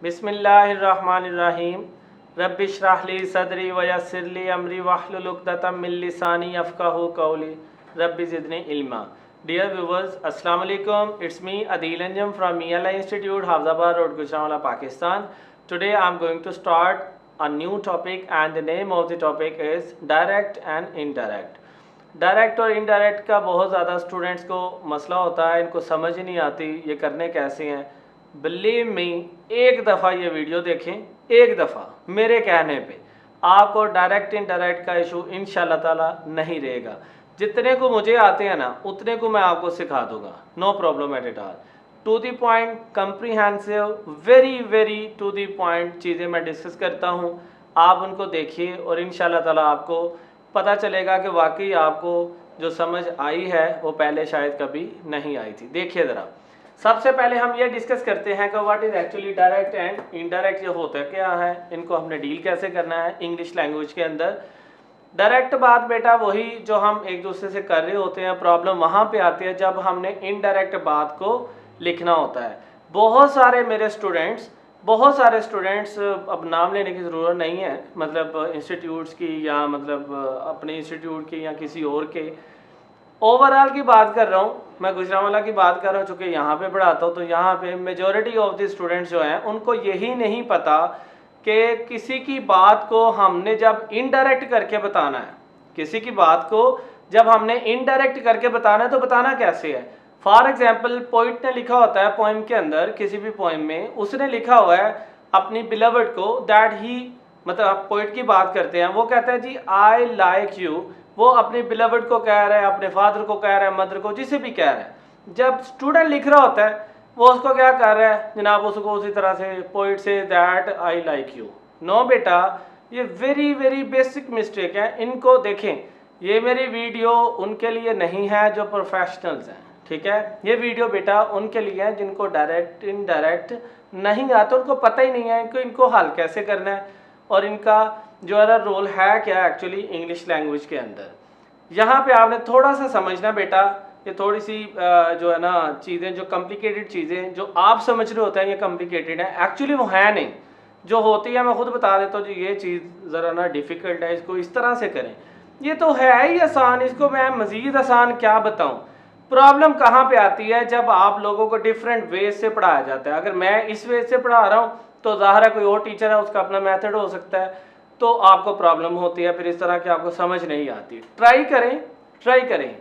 बिस्मिल्लाहिर्रहमानिर्रहीम। रब्बि इश्रह ली सदरी व यस्सिर ली अमरी वहलुल उक़दतम मिन लिसानी यफ़क़हू क़ौली rabbi ज़िदनी इल्मा। Dear viewers, Assalamu alaikum. It's me Adil Anjum from ELI Institute, Hafzabad Road, Gujranwala, Pakistan. Today I'm going to start a new topic and the name of the topic is direct and indirect. Direct और indirect का बहुत ज़्यादा students को मसला होता है, इनको समझ ही नहीं आती ये करने कैसे हैं। बिलीव मी, एक दफ़ा ये वीडियो देखें, एक दफ़ा मेरे कहने पे आपको डायरेक्ट इनडायरेक्ट का इशू इंशाल्लाह ताला नहीं रहेगा। जितने को मुझे आते हैं ना उतने को मैं आपको सिखा दूंगा, no problem at all. To the point, comprehensive, very very to the point चीज़ें मैं डिस्कस करता हूँ। आप उनको देखिए और इंशाल्लाह ताला आपको पता चलेगा कि वाकई आपको जो समझ आई है वो पहले शायद कभी नहीं आई थी। देखिए ज़रा, सबसे पहले हम ये डिस्कस करते हैं कि what is actually direct and indirect, ये होता क्या है, इनको हमने डील कैसे करना है इंग्लिश लैंग्वेज के अंदर। डायरेक्ट बात बेटा वही जो हम एक दूसरे से कर रहे होते हैं, प्रॉब्लम वहाँ पे आती है जब हमने इनडायरेक्ट बात को लिखना होता है। बहुत सारे स्टूडेंट्स, अब नाम लेने की ज़रूरत नहीं है, मतलब इंस्टीट्यूट्स की या मतलब अपने इंस्टीट्यूट की या किसी और के, ओवरऑल की बात कर रहा हूँ मैं, गुजरांवाला की बात कर रहा हूँ, चूँकि यहाँ पे पढ़ाता हूँ तो यहाँ पे मेजॉरिटी ऑफ द स्टूडेंट्स जो हैं उनको यही नहीं पता कि किसी की बात को हमने जब इनडायरेक्ट करके बताना है, किसी की बात को जब हमने इनडायरेक्ट करके बताना है तो बताना कैसे है। फॉर एग्जाम्पल, पोइट ने लिखा होता है पोइम के अंदर, किसी भी पोइम में उसने लिखा हुआ है अपनी बिलवर्ड को दैट ही, मतलब आप पोइट की बात करते हैं, वो कहता है जी आई लाइक यू, वो अपनी बिलवर्ड को कह रहा है, अपने फादर को कह रहा है, मदर को, जिसे भी कह रहा है। जब स्टूडेंट लिख रहा होता है वो उसको क्या कर रहा है जनाब, उसको उसी तरह से पोइट से that I like you. No बेटा, ये वेरी वेरी बेसिक मिस्टेक है, इनको देखें। ये मेरी वीडियो उनके लिए नहीं है जो प्रोफेशनल्स हैं, ठीक है। ये वीडियो बेटा उनके लिए है जिनको डायरेक्ट इनडायरेक्ट नहीं आता, उनको पता ही नहीं है इनको हल कैसे करना है और इनका जो है रोल है क्या एक्चुअली इंग्लिश लैंग्वेज के अंदर। यहाँ पे आपने थोड़ा सा समझना बेटा, ये थोड़ी सी जो है ना चीज़ें, जो कॉम्प्लिकेटेड चीज़ें जो आप समझ रहे होते हैं ये कॉम्प्लिकेटेड है, एक्चुअली वो है नहीं। जो होती है मैं खुद बता देता हूँ जी, ये चीज़ ज़रा ना डिफ़िकल्ट है, इसको इस तरह से करें। ये तो है ही आसान, इसको मैं मज़ीद आसान क्या बताऊँ। प्रॉब्लम कहाँ पे आती है जब आप लोगों को डिफरेंट वे से पढ़ाया जाता है। अगर मैं इस वे से पढ़ा रहा हूँ तो ज़ाहिर है कोई और टीचर है, उसका अपना मेथड हो सकता है, तो आपको प्रॉब्लम होती है, फिर इस तरह की आपको समझ नहीं आती। ट्राई करें,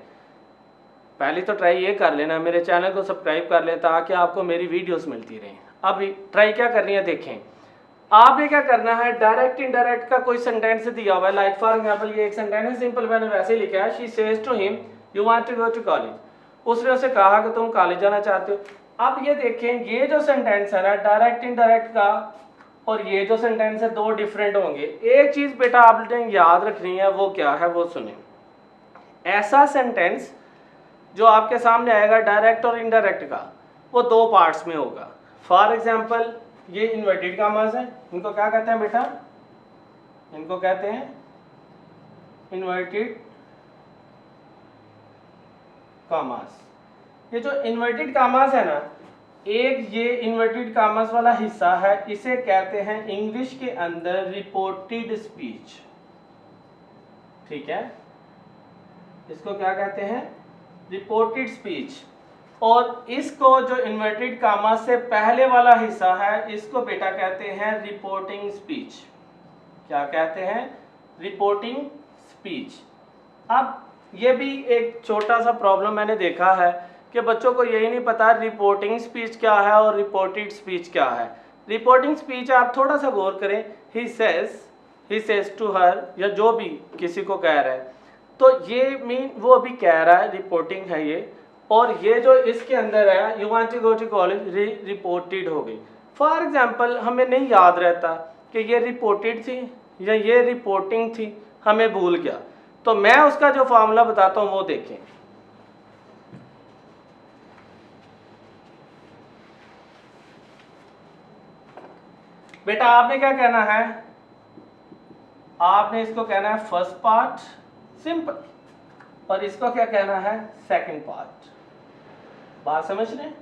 पहले तो ट्राई ये कर लेना, मेरे चैनल को सब्सक्राइब कर लें ताकि आपको मेरी वीडियोस मिलती रहें। अब ट्राई क्या करनी है देखें, आपने क्या करना है, डायरेक्ट इनडायरेक्ट का कोई सेंटेंस दिया हुआ है, लाइक फॉर एग्जांपल ये एक सेंटेंस है, सिंपल मैंने वैसे ही लिखा है, she says to him you want to go to college. उसने उसे कहा कि तुम कॉलेज जाना चाहते हो। अब ये देखें, ये जो सेंटेंस है ना डायरेक्ट इनडायरेक्ट का, और ये जो सेंटेंस है दो डिफरेंट होंगे। एक चीज बेटा आपने याद रखनी है, वो क्या है वो सुने। ऐसा सेंटेंस जो आपके सामने आएगा डायरेक्ट और इनडायरेक्ट का, वो दो पार्ट्स में होगा। फॉर एग्जाम्पल, ये इन्वर्टेड कामास है, इनको क्या कहते हैं बेटा, इनको कहते हैं इन्वर्टेड कामास। ये जो इन्वर्टेड कामास है ना, एक ये इन्वर्टेड कामास वाला हिस्सा है, इसे कहते हैं इंग्लिश के अंदर रिपोर्टेड स्पीच, ठीक है। इसको क्या कहते हैं, रिपोर्टेड स्पीच। और इसको जो इन्वर्टेड कामास से पहले वाला हिस्सा है, इसको बेटा कहते हैं रिपोर्टिंग स्पीच। क्या कहते हैं, रिपोर्टिंग स्पीच। अब ये भी एक छोटा सा प्रॉब्लम मैंने देखा है कि बच्चों को यही नहीं पता रिपोर्टिंग स्पीच क्या है और रिपोर्टेड स्पीच क्या है। रिपोर्टिंग स्पीच आप थोड़ा सा गौर करें, ही सेज टू हर, या जो भी किसी को कह रहा है, तो ये मीन वो अभी कह रहा है, रिपोर्टिंग है ये, और ये जो इसके अंदर है you want to go to college, reported हो गई। फॉर एग्जाम्पल, हमें नहीं याद रहता कि ये रिपोर्टेड थी या ये रिपोर्टिंग थी, हमें भूल गया, तो मैं उसका जो फॉर्मूला बताता हूं वो देखें। बेटा आपने क्या कहना है, आपने इसको कहना है फर्स्ट पार्ट, सिंपल, और इसको क्या कहना है सेकंड पार्ट। बात समझ रहे हैं।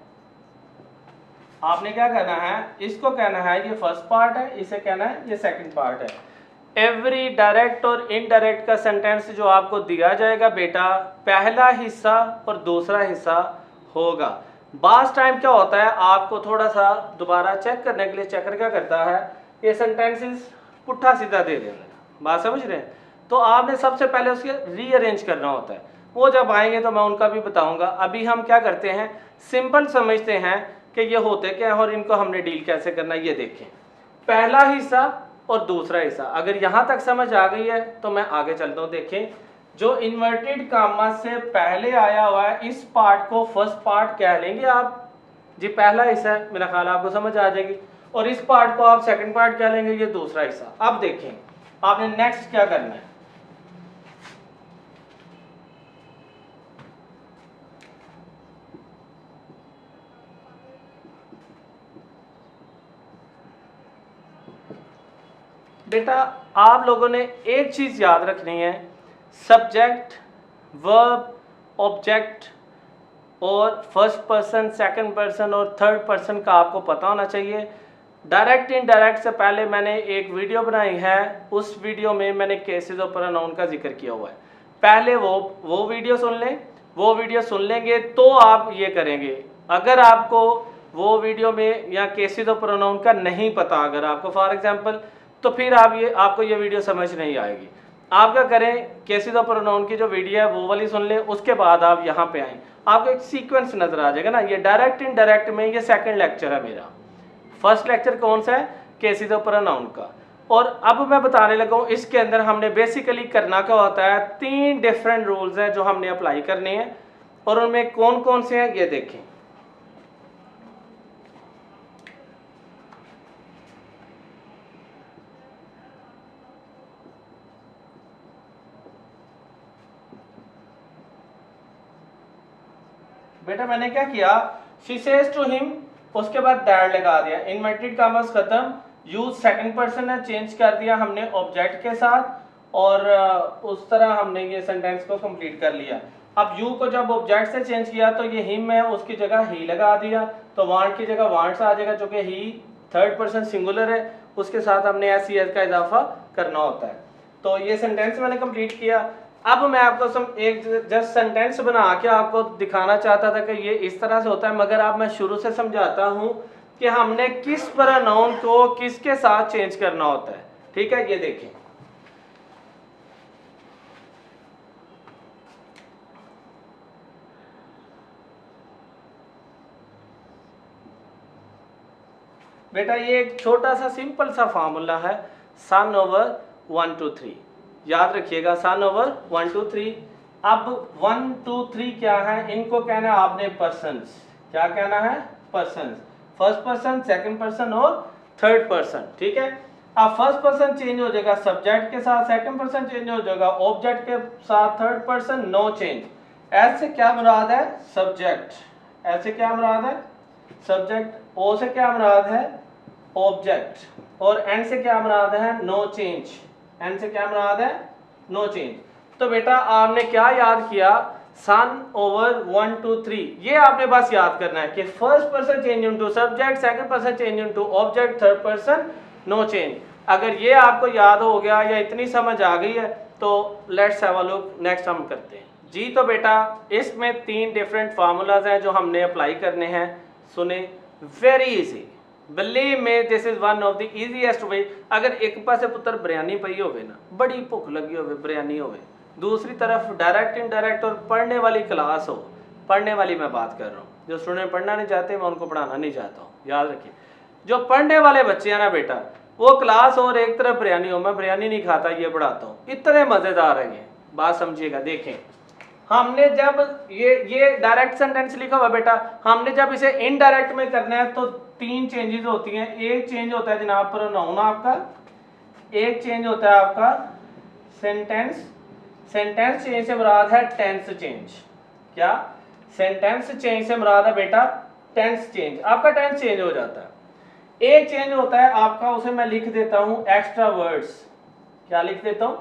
आपने क्या कहना है, इसको कहना है ये फर्स्ट पार्ट है, इसे कहना है ये सेकंड पार्ट है। एवरी डायरेक्ट और इनडायरेक्ट का सेंटेंस जो आपको दिया जाएगा बेटा, पहला हिस्सा और दूसरा हिस्सा होगा। बास टाइम क्या होता है, आपको थोड़ा सा दोबारा चेक करने के लिए चेकर क्या करता है, ये सेंटेंसेस पुट्ठा सीधा दे देगा, बात समझ रहे हैं। तो आपने सबसे पहले उसके रीअरेंज करना होता है, वो जब आएंगे तो मैं उनका भी बताऊंगा। अभी हम क्या करते हैं, सिंपल समझते हैं कि ये होते क्या है और इनको हमने डील कैसे करना है। ये देखें, पहला हिस्सा और दूसरा हिस्सा, अगर यहाँ तक समझ आ गई है तो मैं आगे चलता हूँ। देखें, जो इन्वर्टेड कामा से पहले आया हुआ है इस पार्ट को फर्स्ट पार्ट कह लेंगे आप जी, पहला हिस्सा है, मेरा ख्याल आपको समझ आ जाएगी। और इस पार्ट को आप सेकंड पार्ट कह लेंगे, ये दूसरा हिस्सा। अब देखें आपने नेक्स्ट क्या करना है, बेटा आप लोगों ने एक चीज याद रखनी है, सब्जेक्ट, वर्ब, ऑब्जेक्ट और फर्स्ट पर्सन, सेकंड पर्सन और थर्ड पर्सन का आपको पता होना चाहिए। डायरेक्ट इनडायरेक्ट से पहले मैंने एक वीडियो बनाई है, उस वीडियो में मैंने केसेस ऑफ प्रोनाउन का जिक्र किया हुआ है। पहले वो वीडियो सुन लें, वो वीडियो सुन लेंगे तो आप ये करेंगे। अगर आपको वो वीडियो में या केसेस ऑफ प्रोनाउन का नहीं पता, अगर आपको फॉर एग्जांपल, तो फिर आपको ये वीडियो समझ नहीं आएगी। आप क्या करें, केसेस ऑफ प्रोनाउन की जो वीडियो है वो वाली सुन लें, उसके बाद आप यहाँ पे आएँ, आपको एक सीक्वेंस नजर आ जाएगा ना। ये डायरेक्ट इनडायरेक्ट में ये सेकंड लेक्चर है मेरा। फर्स्ट लेक्चर कौन सा है, केसेस ऑफ प्रोनाउन का। और अब मैं बताने लगा हूँ, इसके अंदर हमने बेसिकली करना क्या होता है, 3 डिफरेंट रूल्स हैं जो हमने अप्लाई करने हैं, और उनमें कौन कौन से हैं ये देखें। बेटा मैंने क्या किया, शी सेज टू हिम, उसके बाद दैट लगा दिया, इन्वर्टेड कॉमर्स खत्म, यूज सेकंड पर्सन है, चेंज कर दिया हमने ऑब्जेक्ट के साथ, और उस तरह हमने ये सेंटेंस को कंप्लीट कर लिया। अब यू को जब ऑब्जेक्ट से चेंज किया तो ये हिम है, उसकी जगह ही लगा दिया, तो वांट की जगह वांट्स आ जाएगा, जो कि ही थर्ड पर्सन सिंगुलर है, उसके साथ हमने एस का इजाफा करना होता है। तो ये सेंटेंस मैंने कंप्लीट किया। अब मैं आपको एक जस्ट सेंटेंस बना के आपको दिखाना चाहता था कि ये इस तरह से होता है, मगर अब मैं शुरू से समझाता हूँ कि हमने किस प्रोनाउन को किसके साथ चेंज करना होता है। ठीक है, ये देखें, बेटा ये एक छोटा सा सिंपल सा फार्मूला है, सन ओवर 1 2 3, याद रखिएगा, सन ओवर 1 2 3। अब 1 2 3 क्या है, इनको कहना है आपने पर्सन्स। क्या कहना है, persons, first person, second person और थर्ड पर्सन। ठीक है, अब फर्स्ट पर्सन चेंज हो जाएगा सब्जेक्ट के साथ, सेकंड पर्सन चेंज हो जाएगा ऑब्जेक्ट के साथ, थर्ड पर्सन नो चेंज। ऐसे क्या मुराद है, सब्जेक्ट, ऐसे क्या मुराद है, सब्जेक्ट, ओ से क्या मुराद है, ऑब्जेक्ट, और एन से क्या मुराद है, नो चेंज, एन से क्या मुराद है, नो चेंज। तो बेटा आपने क्या याद किया, सन ओवर 1 2 3, ये आपने बस याद करना है कि first person change into subject, second person change into object, third person no change. अगर ये आपको याद हो गया या इतनी समझ आ गई है तो let's have a look, next हम करते हैं जी। तो बेटा इसमें 3 डिफरेंट फार्मूलाज हैं जो हमने अप्लाई करने हैं, सुने, very easy, believe me this is one of the easiest way. अगर एक पासे पुत्र बिरयानी पई होवे ना, बड़ी भुख लगी होवे, बिरयानी होवे, दूसरी तरफ डायरेक्ट इनडायरेक्ट और पढ़ने वाली क्लास हो, पढ़ने वाली मैं बात कर रहा हूँ, जो स्टूडेंट पढ़ना नहीं चाहते मैं उनको पढ़ाना नहीं चाहता हूँ, याद रखिए, जो पढ़ने वाले बच्चे हैं ना बेटा, वो क्लास और एक तरफ बिरयानी हो, मैं बिरयानी नहीं खाता ये पढ़ाता हूँ, इतने मजेदार है ये, बात समझिएगा। देखें, हमने जब ये डायरेक्ट सेंटेंस लिखा हुआ बेटा, हमने जब इसे इनडायरेक्ट में करना है तो 3 चेंजेस होती हैं। एक चेंज होता है जनाब प्रोनाउन आपका, एक चेंज होता है आपका सेंटेंस, सेंटेंस चेंज से मुराद है टेंस चेंज। क्या, सेंटेंस चेंज से मुराद है बेटा टेंस चेंज, आपका टेंस चेंज हो जाता है। एक चेंज होता है आपका, उसे मैं लिख देता हूं एक्स्ट्रा वर्ड्स। क्या लिख देता हूं,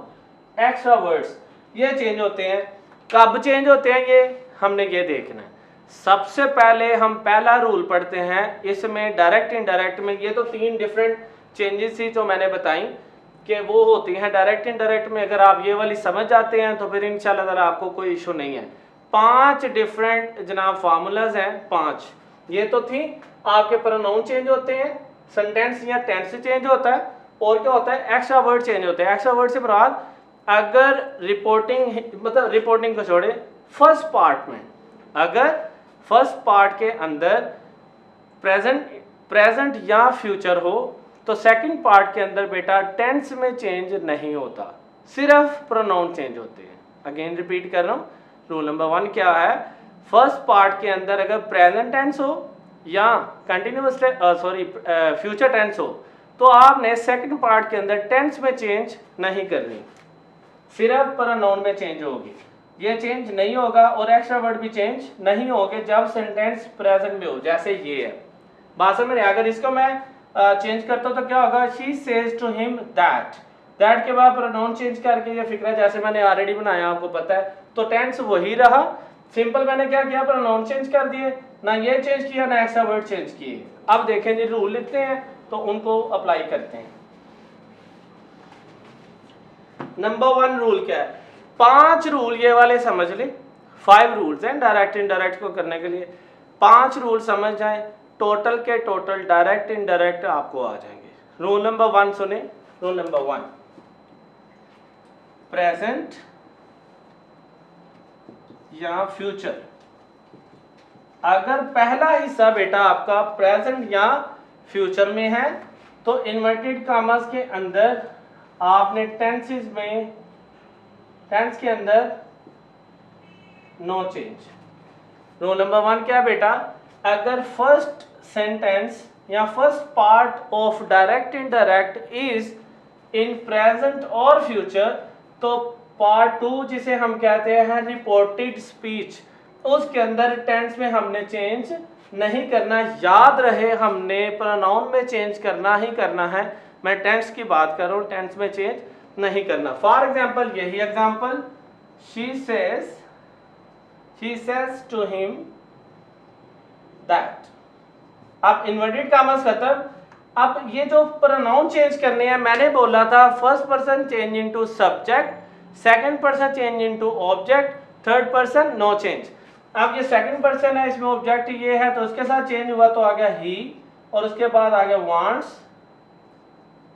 एक्स्ट्रा वर्ड्स, ये चेंज होते हैं। कब चेंज होते हैं ये हमने ये देखना है। सबसे पहले हम पहला रूल पढ़ते हैं, इसमें डायरेक्ट इनडायरेक्ट में ये तो 3 डिफरेंट चेंजेस थी जो मैंने बताई कि वो होती हैं डायरेक्ट इनडायरेक्ट में। अगर आप ये वाली समझ जाते हैं तो फिर इंशाल्लाह ताला आपको कोई इशू नहीं है। 5 डिफरेंट जनाब फार्मूलाज हैं, 5। ये तो थी आपके प्रोनाउन चेंज होते हैं, सेंटेंस या टेंस चेंज होता है, और क्या होता है एक्स्ट्रा वर्ड चेंज होते हैं। एक्स्ट्रा वर्ड से मुराद अगर रिपोर्टिंग, मतलब रिपोर्टिंग को छोड़े, फर्स्ट पार्ट में अगर फर्स्ट पार्ट के अंदर प्रेजेंट या फ्यूचर हो तो सेकंड पार्ट के अंदर बेटा टेंस में चेंज नहीं होता, सिर्फ प्रोनाउन चेंज होते हैं। अगेन रिपीट कर रहा हूँ, रूल नंबर 1 क्या है, फर्स्ट पार्ट के अंदर अगर प्रेजेंट टेंस हो या कंटिन्यूअस फ्यूचर टेंस हो तो आपने सेकंड पार्ट के अंदर टेंस में चेंज नहीं करनी, सिर्फ प्रोनाउन में चेंज होगी। ये चेंज नहीं होगा और एक्स्ट्रा वर्ड भी चेंज नहीं होंगे जब सेंटेंस प्रेजेंट में हो, जैसे ये है। बात समझ में, अगर इसको मैं चेंज करता हूं तो क्या होगा, she says to him that, that के बाद प्रोनाउन चेंज करके ये फिक्रा जैसे मैंने ऑलरेडी बनाया आपको पता है, तो टेंस वही रहा, सिंपल मैंने क्या किया, प्रोनाउन चेंज कर दिए, ना ये चेंज किया ना एक्स्ट्रा वर्ड चेंज किए। अब देखें जी रूल लिखते हैं तो उनको अप्लाई करते हैं। नंबर 1 रूल क्या है, 5 रूल ये वाले समझ ले, 5 रूल्स हैं डायरेक्ट इनडायरेक्ट को करने के लिए। 5 रूल समझ जाएं, टोटल के टोटल डायरेक्ट इनडायरेक्ट आपको आ जाएंगे। रूल नंबर 1 सुने, रूल नंबर 1, प्रेजेंट या फ्यूचर, अगर पहला हिस्सा बेटा आपका प्रेजेंट या फ्यूचर में है तो इन्वर्टेड कामास के अंदर आपने टेंसेस में, टेंस के अंदर नो चेंज। रूल नंबर 1 क्या बेटा, अगर फर्स्ट सेंटेंस या first part of direct indirect is in present और फ्यूचर तो पार्ट 2 जिसे हम कहते हैं रिपोर्टेड स्पीच, उसके अंदर टेंस में हमने चेंज नहीं करना। याद रहे हमने प्रोनाउन में चेंज करना ही करना है, मैं टेंस की बात कर रहा हूँ, टेंस में चेंज नहीं करना। फॉर एग्जाम्पल, यही example, she says to him that. अब इन्वर्टेड कामास खत्म। अब ये जो प्रोनाउन चेंज करने हैं, मैंने बोला था first person change into subject, second person change into object, third person no change. अब ये सेकंड पर्सन है, इसमें ऑब्जेक्ट ये है तो उसके साथ चेंज हुआ तो आ गया ही, और उसके बाद आ गया वांट्स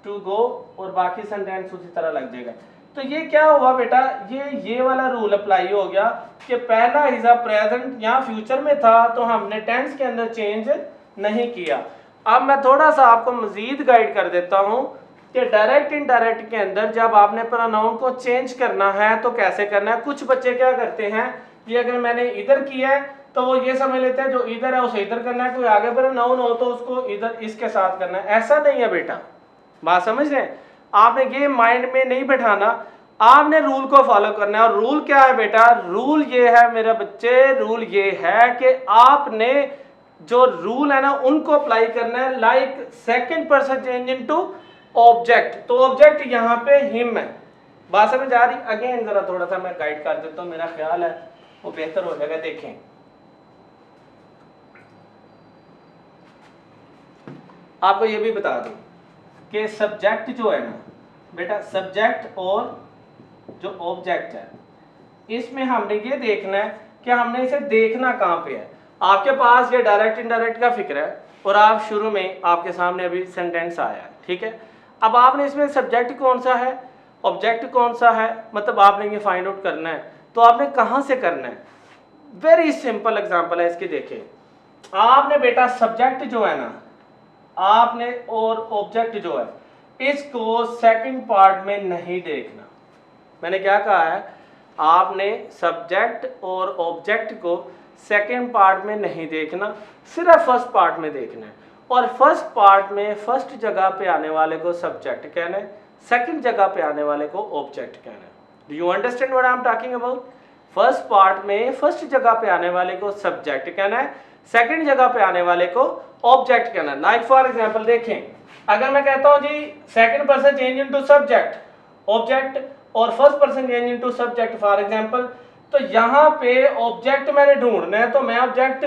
टू गो, और बाकी सेंटेंस उसी तरह लग जाएगा। तो ये क्या हुआ बेटा, ये वाला रूल अप्लाई हो गया कि पहला हिस्सा प्रेजेंट या फ्यूचर में था तो हमने टेंस के अंदर चेंज नहीं किया। अब मैं थोड़ा सा आपको मजीद गाइड कर देता हूं कि डायरेक्ट इनडायरेक्ट के अंदर जब आपने प्रोनाउन को चेंज करना है तो कैसे करना है। कुछ बच्चे क्या करते हैं, ये अगर मैंने इधर किया है तो वो ये समझ लेते हैं जो इधर है उसे इधर करना है, कोई आगे प्रोनाउन हो तो उसको इधर इसके साथ करना है। ऐसा नहीं है बेटा, बात समझ रहे हैं, आपने ये माइंड में नहीं बैठाना, आपने रूल को फॉलो करना है। और रूल क्या है बेटा, रूल ये है मेरे बच्चे, रूल ये है कि आपने जो रूल है ना उनको अप्लाई करना है। Like second person change into object, तो ऑब्जेक्ट यहाँ पे हिम है, बात समझ आ रही। अगेन जरा थोड़ा सा मैं गाइड कर देता हूँ, मेरा ख्याल है वो बेहतर हो जाएगा। देखें, आपको ये भी बता दूं कि सब्जेक्ट जो है ना बेटा, सब्जेक्ट और जो ऑब्जेक्ट है इसमें हमने ये देखना है कि हमने इसे देखना कहाँ पे है। आपके पास ये डायरेक्ट इनडायरेक्ट का फिक्र है और आप शुरू में आपके सामने अभी सेंटेंस आया है, ठीक है। अब आपने इसमें सब्जेक्ट कौन सा है, ऑब्जेक्ट कौन सा है, मतलब आपने ये फाइंड आउट करना है। तो आपने कहाँ से करना है, वेरी सिंपल एग्जांपल है इसकी। देखिए, आपने बेटा सब्जेक्ट जो है ना आपने और ऑब्जेक्ट जो है इसको सेकंड पार्ट में नहीं देखना। मैंने क्या कहा है, आपने सब्जेक्ट और ऑब्जेक्ट को सेकंड पार्ट में नहीं देखना, सिर्फ फर्स्ट पार्ट में देखना है। और फर्स्ट पार्ट में फर्स्ट जगह पे आने वाले को सब्जेक्ट कहना है, सेकंड जगह पे आने वाले को ऑब्जेक्ट कहना है। Do you understand what I am talking about. First part में फर्स्ट जगह पे आने वाले को सब्जेक्ट कहना है, सेकंड जगह पे आने वाले को ऑब्जेक्ट कहना है। लाइक फॉर एग्जांपल देखें, अगर मैं कहता हूं जी second person change into subject object और first person change into subject for example, तो यहाँ पे ऑब्जेक्ट मैंने ढूंढना है, तो मैं ऑब्जेक्ट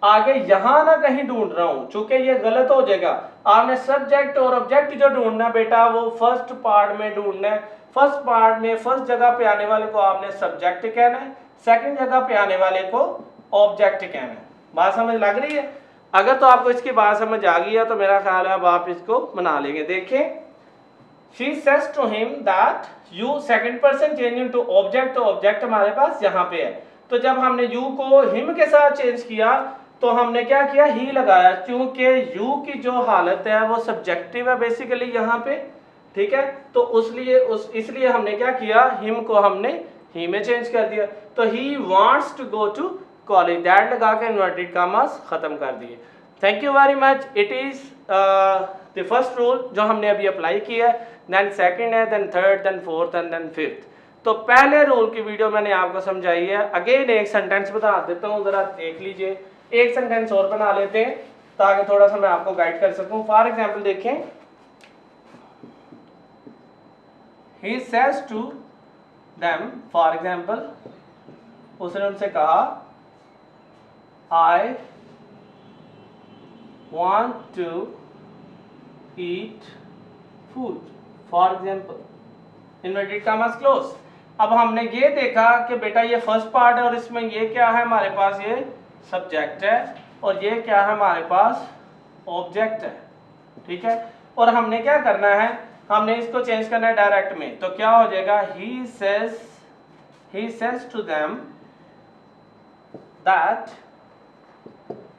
आगे यहाँ ना कहीं ढूंढ रहा हूँ, चूंकि ये गलत हो जाएगा। आपने सब्जेक्ट और ऑब्जेक्ट जो ढूंढना बेटा वो फर्स्ट पार्ट में ढूंढना है। फर्स्ट पार्ट में फर्स्ट जगह पे आने वाले को आपने सब्जेक्ट कहना है, सेकंड जगह पे आने वाले को ऑब्जेक्ट कहना है। बात समझ लग रही है? अगर तो आपको इसकी बात समझ आ गई है तो मेरा ख्याल है अब आप इसको बना लेंगे। देखें, she says to him that you, second person change into object, तो ऑब्जेक्ट हमारे पास यहाँ पे है। तो जब हमने you को him के साथ चेंज किया तो हमने क्या किया, ही लगाया, क्योंकि यू की जो हालत है वो सब्जेक्टिव है बेसिकली यहाँ पे, ठीक है। तो इसलिए हमने क्या किया, हिम को हमने ही में चेंज कर दिया। तो he wants to go to college, that लगा के इन्वर्टेड कॉमास खत्म कर दिए। Thank you very much. It is the first rule जो हमने अभी अप्लाई किया है, देन सेकंड है, then third, then fourth and then fifth. तो पहले रूल की वीडियो मैंने आपको समझाई है। अगेन एक सेंटेंस बता देता हूँ, जरा देख लीजिए। एक सेंटेंस और बना लेते हैं ताकि थोड़ा सा मैं आपको गाइड कर सकूं। फॉर एग्जाम्पल देखें, he says to them, for example उसने उनसे कहा, I want to eat food, for example, inverted commas close. अब हमने ये देखा कि बेटा ये फर्स्ट पार्ट है और इसमें ये क्या है, हमारे पास ये सब्जेक्ट है और ये क्या है, हमारे पास ऑब्जेक्ट है, ठीक है। और हमने क्या करना है, हमने इसको चेंज करना है डायरेक्ट में। तो क्या हो जाएगा, he says to them that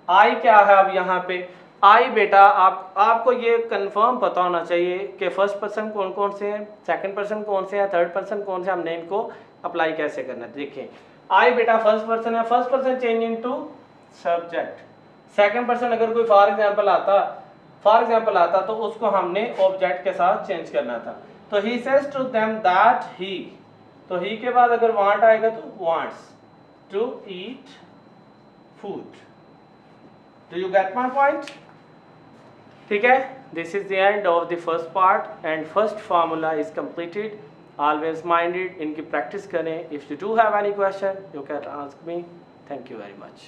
I क्या है, अब यहाँ पे I बेटा आपको ये कंफर्म पता होना चाहिए कि फर्स्ट पर्सन कौन कौन से हैं, सेकंड पर्सन कौन से हैं, थर्ड पर्सन कौन से, हमने इनको अप्लाई कैसे करना है। देखिए, I बेटा फर्स्ट पर्सन है, first person change into subject. Second person अगर कोई फॉर एग्जांपल आता तो उसको हमने ऑब्जेक्ट के साथ चेंज करना था। तो he says to them that he, तो he के बाद अगर want आएगा तो wants to eat food। Do you get my point? ठीक है, this is the end of the first part and first formula is completed. Always mind it, इनकी practice करें। If you do have any question, you can ask me. Thank you very much.